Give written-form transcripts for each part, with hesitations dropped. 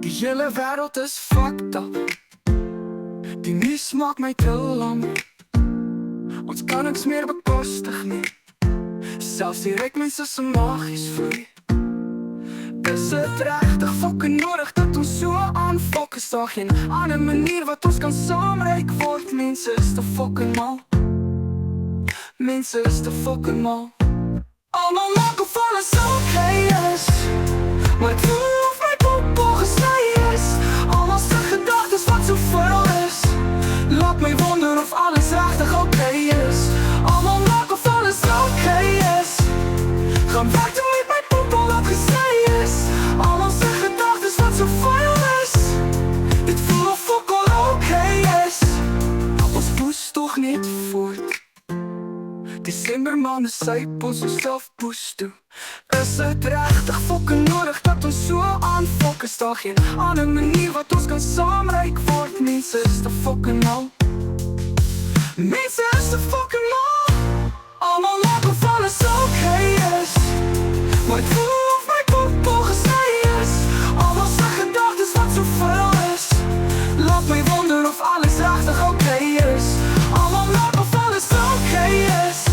Die hele wereld is fucked up. Die nuus maak my te lam. Ons kan niks meer bekostig nie. Selfs die ryk mense se magies vloei. Is het regtig fucking nodig dat ons so aanfok? Is daar geen ander manier wat ons kan saamryk word? Mense is te fucking mal. Mense is te fucking mal. Almal maak of alles okay is, maar het voel of my poepel gesny is. Almal se gedagtes wat so vuil is, laat my wonder of alles regtig okay is. Almal maak of alles okay is, gaan weg toe met my poepel wat gesny is. Almal se gedagtes wat so vuil is, dit voel of ook al okay is. Ons poes toch niet voort. December maanden syp ons onsself poes toe. Is het regtig fucking nodig dat ons so aanfok? Is daar geen ander manier wat ons kan saamryk word? Mense is te fucking mal. Mense is te fucking mal. Almal maak of alles okay is, maar het voel of my poepel gesny is. Almal se gedagtes wat so vuil is, laat my wonder of alles regtig okay is. Almal maak of alles okay is,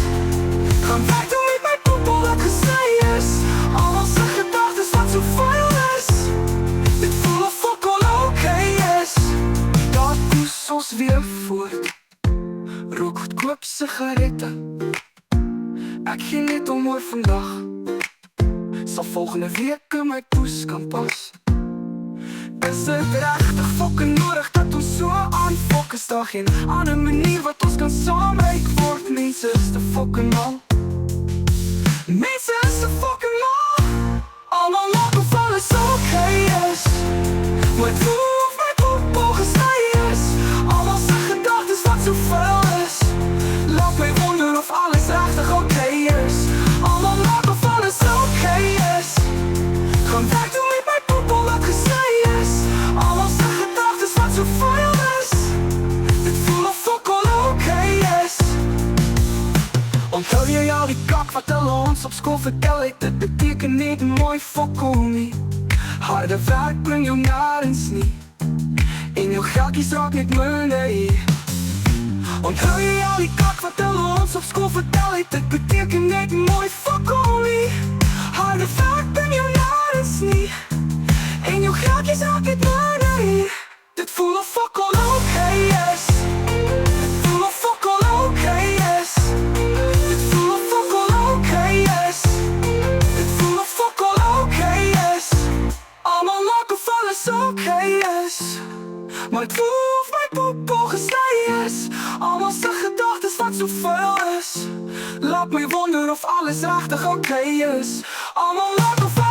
gaan weg toe met my poepel wat gesny is. Almal se gedagtes wat so vuil is, dit voel of ook al okay is. Daar poes ons weer voort, rook goedkoop sigarette. Ek gee net om oor vandag, sal volgende week in my poes kan pas. Is het regtig fucking nodig dat ons so aanfok? Is daar geen ander manier wat ons kan saamryk word? Mense is te fucking mal. Mense is te fucking mal. Almal maak of alles okay is, maar het voel of my poepel gesny is. Almal se gedagtes wat so vuil is, laat my wonder of alles regtig okay is. Almal maak of alles okay is, gaan weg toe met my poepel wat gesny is. Almal se gedagtes wat so vuil is, dit voel of ook al okay is. Onthou jy al die kak wat hulle ons op skool vertel het? Dit beteken net mooi fokol nie. Harde werk bring jou narens nie, en jou geldjies raak net money. Onthou jy al die kak wat hulle ons op skool vertel het? Dit beteken net mooi fokol nie. Harde werk bring jou narens nie, en jou geldjies raak net money. Dit voel of ook al okay is, dit voel of ook al okay is. Dit voel of ook al okay is, dit voel of ook al okay is. Almal maak of alles okay is, maar het voel of my poepel gesny is. Almal se gedagtes wat so vuil is, laat my wonder of alles regtig okay is. Almal maak of